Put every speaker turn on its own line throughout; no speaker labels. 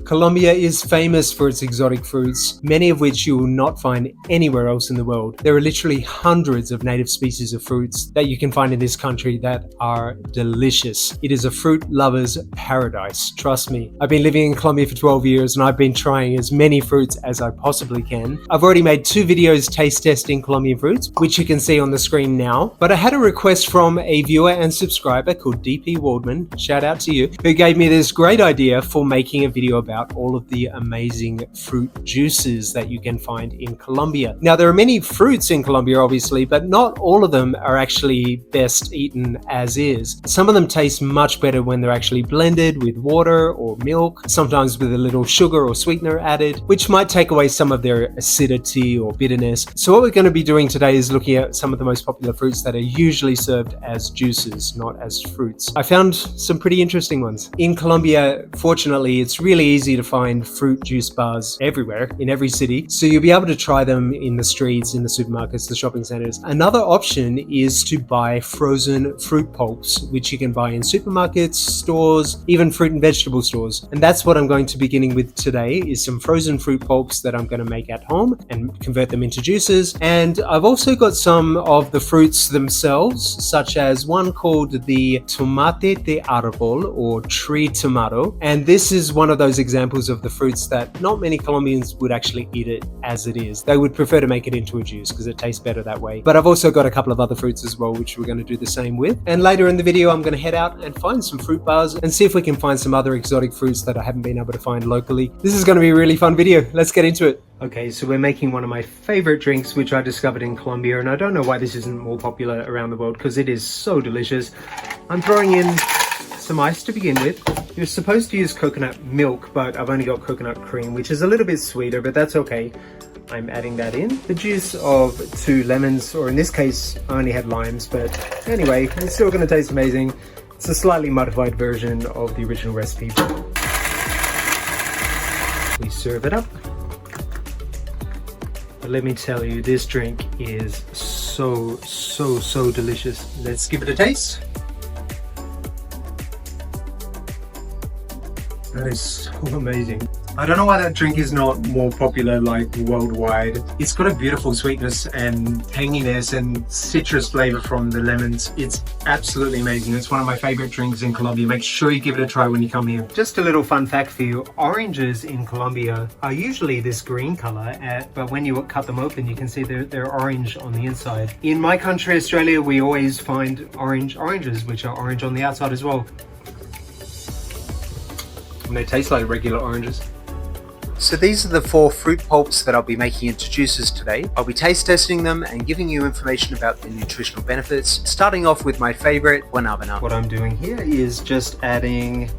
Colombia is famous for its exotic fruits, many of which you will not find anywhere else in the world. There are literally hundreds of native species of fruits that you can find in this country that are delicious. It is a fruit lover's paradise, trust me. I've been living in Colombia for 12 years and I've been trying as many fruits as I possibly can. I've already made 2 videos taste testing Colombian fruits, which you can see on the screen now. But I had a request from a viewer and subscriber called DP Waldman, shout out to you, who gave me this great idea for making a video about all of the amazing fruit juices that you can find in Colombia. Now, there are many fruits in Colombia, obviously, but not all of them are actually best eaten as is. Some of them taste much better when they're actually blended with water or milk, sometimes with a little sugar or sweetener added, which might take away some of their acidity or bitterness. So what we're going to be doing today is looking at some of the most popular fruits that are usually served as juices, not as fruits. I found some pretty interesting ones. In Colombia, fortunately, it's really easy to find fruit juice bars everywhere, in every city. So you'll be able to try them in the streets, in the supermarkets, the shopping centers. Another option is to buy frozen fruit pulps, which you can buy in supermarkets, stores, even fruit and vegetable stores. And that's what I'm going to be beginning with today, is some frozen fruit pulps that I'm going to make at home and convert them into juices. And I've also got some of the fruits themselves, such as one called the Tomate de árbol, or tree tomato. And this is one of those examples of the fruits that not many Colombians would actually eat it as it is. They would prefer to make it into a juice because it tastes better that way. But I've also got a couple of other fruits as well, which we're going to do the same with. And later in the video, I'm going to head out and find some fruit bars and see if we can find some other exotic fruits that I haven't been able to find locally. This is going to be a really fun video. Let's get into it. Okay, so we're making one of my favorite drinks, which I discovered in Colombia, and I don't know why this isn't more popular around the world because it is so delicious. I'm throwing in some ice to begin with. You're supposed to use coconut milk, but I've only got coconut cream, which is a little bit sweeter, but that's okay. I'm adding that in. The juice of 2 lemons, or in this case, I only had limes, but anyway, it's still going to taste amazing. It's a slightly modified version of the original recipe. We serve it up. But let me tell you, this drink is so delicious. Let's give it a taste. That is so amazing. I don't know why that drink is not more popular like worldwide. It's got a beautiful sweetness and tanginess and citrus flavor from the lemons. It's absolutely amazing. It's one of my favorite drinks in Colombia. Make sure you give it a try when you come here. Just a little fun fact for you. Oranges in Colombia are usually this green color, but when you cut them open, you can see they're orange on the inside. In my country, Australia, we always find oranges, which are orange on the outside as well. And they taste like regular oranges. So these are the 4 fruit pulps that I'll be making into juices today. I'll be taste testing them and giving you information about the nutritional benefits, starting off with my favorite, guanábana. What I'm doing here is just adding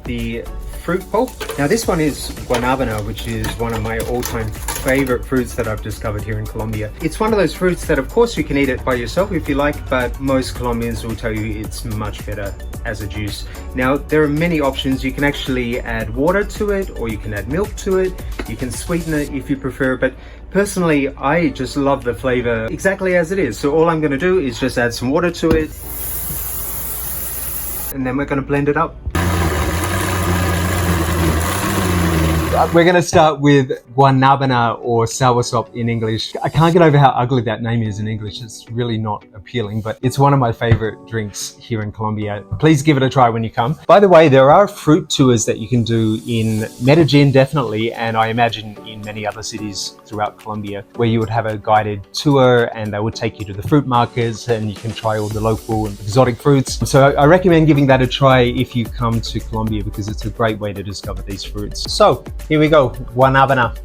the fruit pulp. Now this one is guanabana, which is one of my all-time favorite fruits that I've discovered here in Colombia. It's one of those fruits that of course you can eat it by yourself if you like, but most Colombians will tell you it's much better as a juice. Now there are many options. You can actually add water to it, or you can add milk to it. You can sweeten it if you prefer, but personally I just love the flavor exactly as it is. So all I'm going to do is just add some water to it, and then we're going to blend it up. We're going to start with guanabana, or soursop in English. I can't get over how ugly that name is in English. It's really not appealing, but it's one of my favorite drinks here in Colombia. Please give it a try when you come. By the way, there are fruit tours that you can do in Medellín, definitely, and I imagine in many other cities throughout Colombia, where you would have a guided tour and they would take you to the fruit markets and you can try all the local and exotic fruits. So I recommend giving that a try if you come to Colombia, because it's a great way to discover these fruits. So here we go, guanabana.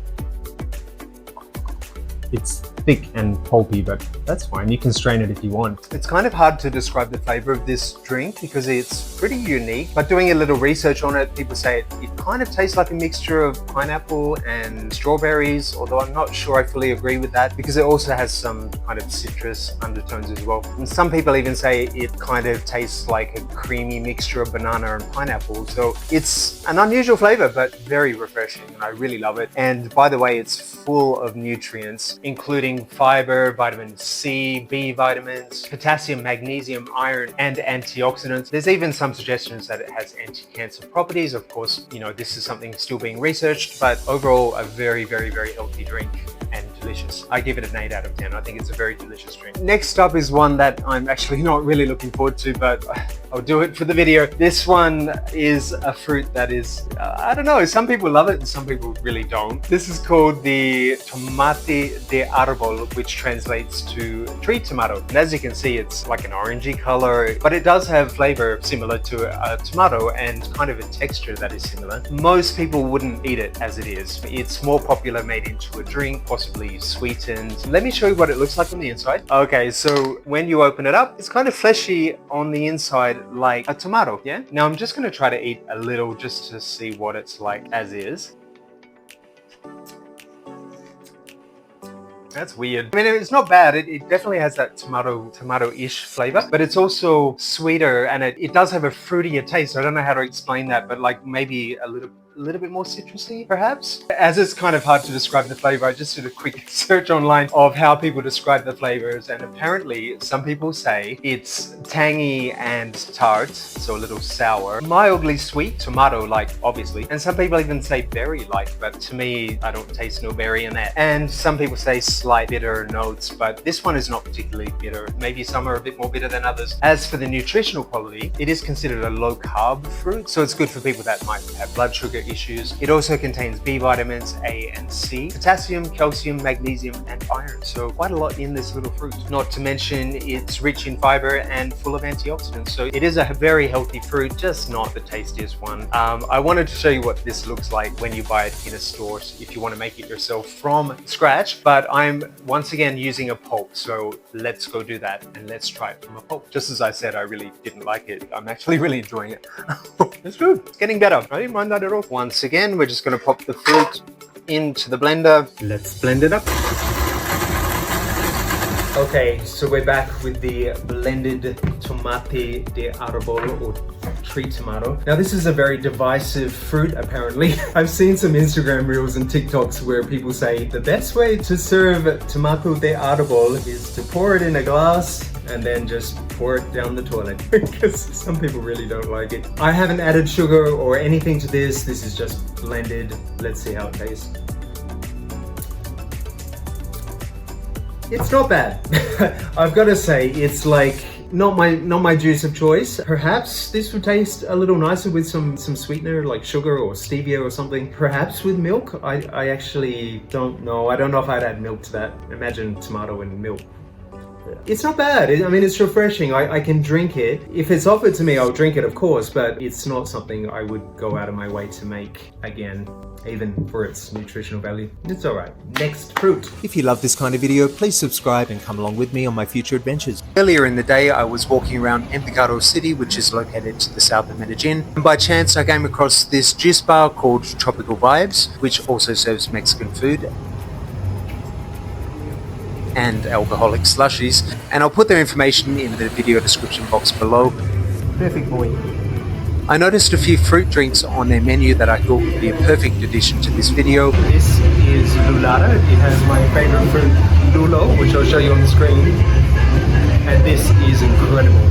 It's thick and pulpy, but that's fine. You can strain it if you want. It's kind of hard to describe the flavor of this drink because it's pretty unique. But doing a little research on it, people say it kind of tastes like a mixture of pineapple and strawberries, although I'm not sure I fully agree with that because it also has some kind of citrus undertones as well. And some people even say it kind of tastes like a creamy mixture of banana and pineapple. So it's an unusual flavor, but very refreshing, and I really love it. And by the way, it's full of nutrients, including fiber, vitamin C, B vitamins, potassium, magnesium, iron, and antioxidants. There's even some suggestions that it has anti-cancer properties. Of course, you know, this is something still being researched, but overall a very, very, very healthy drink and delicious. I give it an 8 out of 10. I think it's a very delicious drink. Next up is one that I'm actually not really looking forward to, but I'll do it for the video. This one is a fruit that is, I don't know, some people love it and some people really don't. This is called the Tomate de árbol, which translates to tree tomato. And as you can see, it's like an orangey color, but it does have flavor similar to a tomato and kind of a texture that is similar. Most people wouldn't eat it as it is. It's more popular made into a drink, possibly sweetened. Let me show you what it looks like on the inside. Okay, so when you open it up, it's kind of fleshy on the inside like a tomato, yeah? Now I'm just gonna try to eat a little just to see what it's like as is. That's weird. I mean, it's not bad. It definitely has that tomato-ish flavor, but it's also sweeter and it does have a fruitier taste. I don't know how to explain that, but like maybe a little bit more citrusy, perhaps. As it's kind of hard to describe the flavor, I just did a quick search online of how people describe the flavors, and apparently some people say it's tangy and tart, so a little sour, mildly sweet, tomato-like, obviously, and some people even say berry-like, but to me, I don't taste no berry in that. And some people say slight bitter notes, but this one is not particularly bitter. Maybe some are a bit more bitter than others. As for the nutritional quality, it is considered a low-carb fruit, so it's good for people that might have blood sugar issues. It also contains B vitamins A and C, potassium, calcium, magnesium, and iron. So quite a lot in this little fruit. Not to mention it's rich in fiber and full of antioxidants. So it is a very healthy fruit, just not the tastiest one. I wanted to show you what this looks like when you buy it in a store if you want to make it yourself from scratch, but I'm once again using a pulp. So let's go do that and let's try it from a pulp. Just as I said, I really didn't like it. I'm actually really enjoying it. It's good. It's getting better. I didn't mind that at all. Once again, we're just going to pop the fruit into the blender. Let's blend it up. Okay, so we're back with the blended tomate de árbol or tree tomato. Now this is a very divisive fruit apparently. I've seen some Instagram reels and TikToks where people say the best way to serve tomato de árbol is to pour it in a glass and then just pour it down the toilet because some people really don't like it. I haven't added sugar or anything to this. This is just blended. Let's see how it tastes. It's not bad. I've got to say, it's like not my juice of choice. Perhaps this would taste a little nicer with some sweetener like sugar or stevia or something. Perhaps with milk. I actually don't know. I don't know if I'd add milk to that. Imagine tomato and milk. It's not bad. I mean, it's refreshing. I can drink it. If it's offered to me, I'll drink it, of course, but it's not something I would go out of my way to make again, even for its nutritional value. It's all right. Next fruit.
If you love this kind of video, please subscribe and come along with me on my future adventures.
Earlier in the day, I was walking around Envigado City, which is located to the south of Medellín. And by chance, I came across this juice bar called Tropical Vibes, which also serves Mexican food and alcoholic slushies, and I'll put their information in the video description box below.
Perfect boy.
I noticed a few fruit drinks on their menu that I thought would be a perfect addition to this video.
This is Lulada. It has my favorite fruit, Lulo, which I'll show you on the screen. And this is incredible.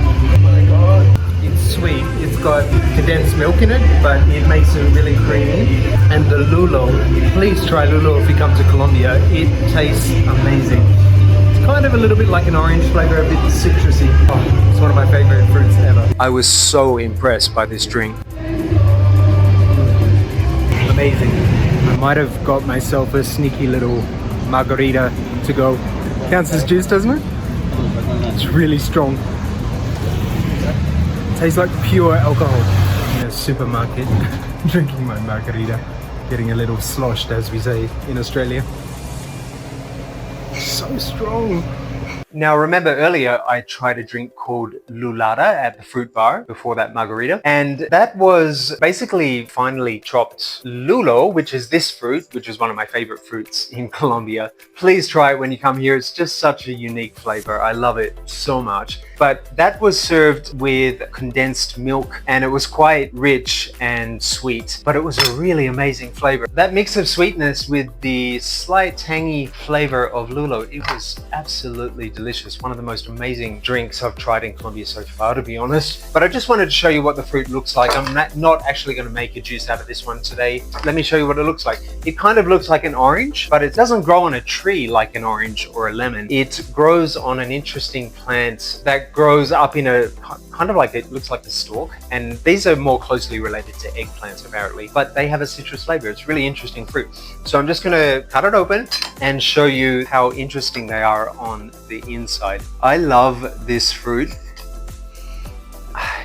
Oh my god. It's sweet. It's got condensed milk in it, but it makes it really creamy. And the Lulo, please try Lulo if you come to Colombia. It tastes amazing. It's kind of a little bit like an orange flavor, a bit citrusy. Oh, it's one of my favorite fruits ever.
I was so impressed by this drink.
Amazing. I might have got myself a sneaky little margarita to go. Counts as juice, doesn't it? It's really strong. Tastes like pure alcohol. In a supermarket, drinking my margarita, getting a little sloshed, as we say in Australia. So strong.
Now, remember earlier I tried a drink called lulada at the fruit bar before that margarita, and that was basically finely chopped lulo, which is this fruit, which is one of my favorite fruits in Colombia. Please try it when you come here. It's just such a unique flavor. I love it so much. But that was served with condensed milk, and it was quite rich and sweet, but it was a really amazing flavor. That mix of sweetness with the slight tangy flavor of lulo, it was absolutely delicious. One of the most amazing drinks I've tried in Colombia so far, to be honest. But I just wanted to show you what the fruit looks like. I'm not actually going to make a juice out of this one today. Let me show you what it looks like. It kind of looks like an orange, but it doesn't grow on a tree like an orange or a lemon. It grows on an interesting plant that grows up in a kind of like, it looks like the stalk, and these are more closely related to eggplants apparently, but they have a citrus flavor. It's really interesting fruit. So I'm just going to cut it open and show you how interesting they are on the inside. I love this fruit.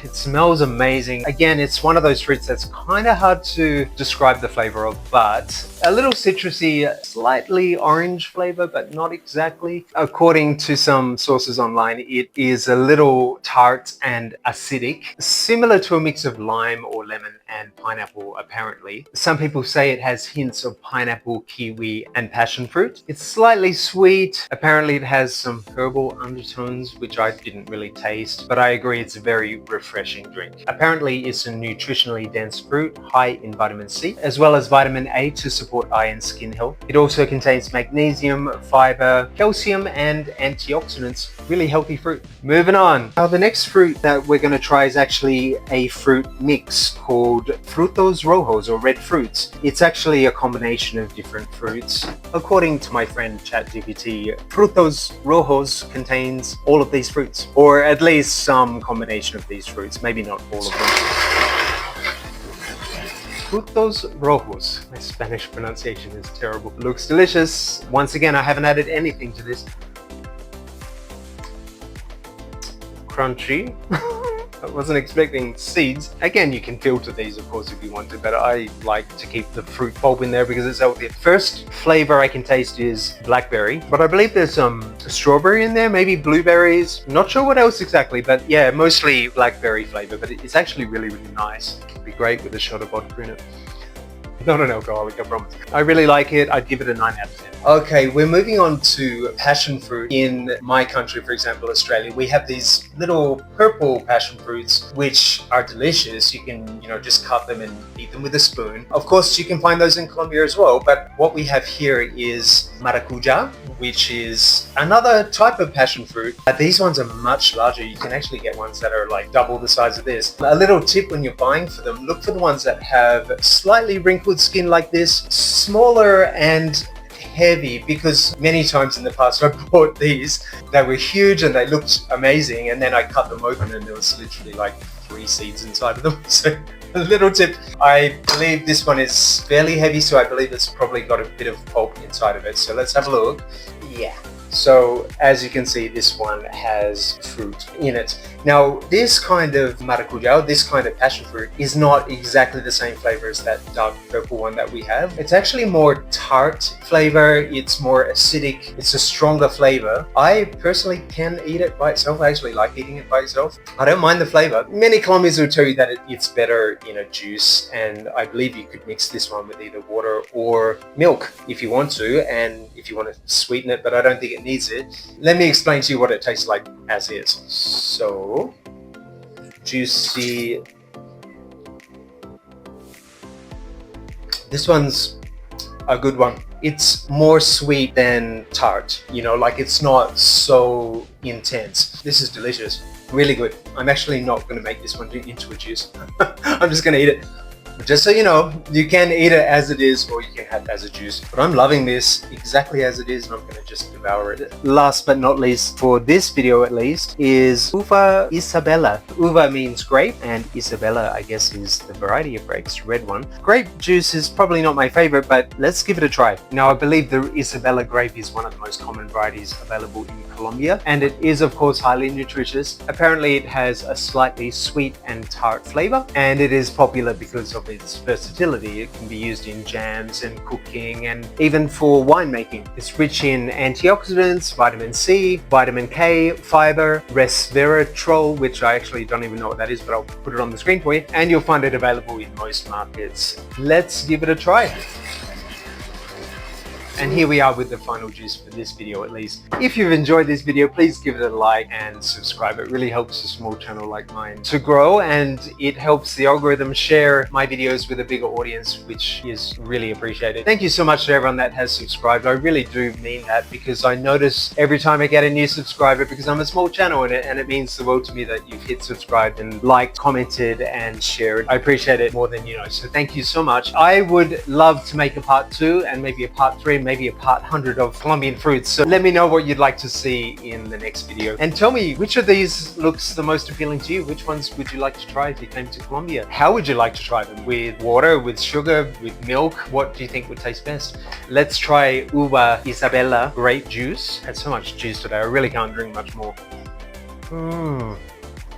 It smells amazing. Again, it's one of those fruits that's kind of hard to describe the flavor of, but a little citrusy, slightly orange flavor, but not exactly. According to some sources online, it is a little tart and acidic, similar to a mix of lime or lemon and pineapple, apparently. Some people say it has hints of pineapple, kiwi, and passion fruit. It's slightly sweet. Apparently it has some herbal undertones, which I didn't really taste, but I agree it's a very refreshing drink. Apparently it's a nutritionally dense fruit, high in vitamin C, as well as vitamin A to support eye and skin health. It also contains magnesium, fiber, calcium, and antioxidants. Really healthy fruit. Moving on. Now the next fruit that we're going to try is actually a fruit mix called Frutos rojos, or red fruits. It's actually a combination of different fruits. According to my friend ChatGPT, Frutos rojos contains all of these fruits, or at least some combination of these fruits, maybe not all of them. Frutos rojos. My Spanish pronunciation is terrible. Looks delicious. Once again, I haven't added anything to this. Crunchy. I wasn't expecting seeds. Again, you can filter these, of course, if you want to, but I like to keep the fruit pulp in there because it's healthy. First flavor I can taste is blackberry, but I believe there's some strawberry in there, maybe blueberries. Not sure what else exactly, but yeah, mostly blackberry flavor, but it's actually really, really nice. It'd be great with a shot of vodka in it. Not an alcoholic, I promise. I really like it. I'd give it a 9 out of 10. Okay, we're moving on to passion fruit. In my country, for example, Australia, we have these little purple passion fruits, which are delicious. You can, just cut them and eat them with a spoon. Of course, you can find those in Colombia as well, but what we have here is Maracuya, which is another type of passion fruit. These ones are much larger. You can actually get ones that are like double the size of this. A little tip when you're buying for them, look for the ones that have slightly wrinkled skin like this, smaller and heavy, because many times in the past I bought these, they were huge and they looked amazing, and then I cut them open and there was literally like 3 seeds inside of them. So a little tip, I believe this one is fairly heavy, so I believe it's probably got a bit of pulp inside of it. So let's have a look. Yeah. So as you can see, this one has fruit in it. Now, this kind of maracuya, this kind of passion fruit, is not exactly the same flavor as that dark purple one that we have. It's actually more tart flavor. It's more acidic. It's a stronger flavor. I personally can eat it by itself. I actually like eating it by itself. I don't mind the flavor. Many Colombians will tell you that it's better in a juice, and I believe you could mix this one with either water or milk if you want to, and if you want to sweeten it, but I don't think it needs it. Let me explain to you what it tastes like as is. So, juicy. This one's a good one. It's more sweet than tart, like it's not so intense. This is delicious, really good. I'm actually not going to make this one into a juice. I'm just going to eat it. But just so you know, you can eat it as it is, or you can have it as a juice. But I'm loving this exactly as it is, and I'm going to just devour it. Last but not least, for this video at least, is uva Isabella. Uva means grape, and Isabella, I guess, is the variety of grapes, red one. Grape juice is probably not my favorite, but let's give it a try. Now, I believe the Isabella grape is one of the most common varieties available in Colombia, and it is, of course, highly nutritious. Apparently, it has a slightly sweet and tart flavor, and it is popular because of of its versatility. It can be used in jams and cooking and even for winemaking. It's rich in antioxidants, vitamin C, vitamin K, fiber, resveratrol, which I actually don't even know what that is, but I'll put it on the screen for you, and you'll find it available in most markets. Let's give it a try. And here we are with the final juice for this video at least. If you've enjoyed this video, please give it a like and subscribe. It really helps a small channel like mine to grow, and it helps the algorithm share my videos with a bigger audience, which is really appreciated. Thank you so much to everyone that has subscribed. I really do mean that, because I notice every time I get a new subscriber, because I'm a small channel and it means the world to me that you've hit subscribe and liked, commented and shared. I appreciate it more than you know, so thank you so much. I would love to make a part 2 and maybe a part 3, maybe a part 100 of Colombian fruits. So let me know what you'd like to see in the next video, and tell me which of these looks the most appealing to you. Which ones would you like to try if you came to Colombia? How would you like to try them? With water, with sugar, with milk? What do you think would taste best? Let's try uva Isabella grape juice. Had so much juice today, I really can't drink much more.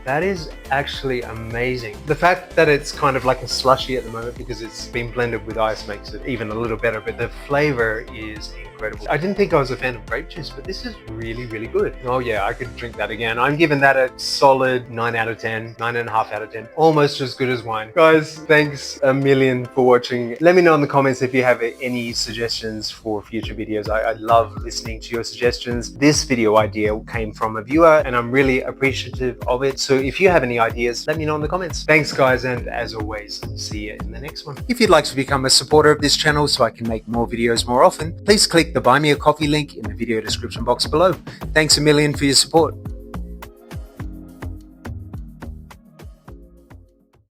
That is actually amazing. The fact that it's kind of like a slushy at the moment because it's been blended with ice makes it even a little better, but the flavor is incredible. I didn't think I was a fan of grape juice, but this is really, really good. Oh yeah, I could drink that again. I'm giving that a solid 9 out of 10, 9.5 out of 10. Almost as good as wine. Guys, thanks a million for watching. Let me know in the comments if you have any suggestions for future videos. I love listening to your suggestions. This video idea came from a viewer and I'm really appreciative of it. So if you have any ideas, let me know in the comments. Thanks guys, and as always, see you in the next one. If you'd like to become a supporter of this channel so I can make more videos more often, please click the Buy Me a Coffee link in the video description box below. Thanks a million for your support.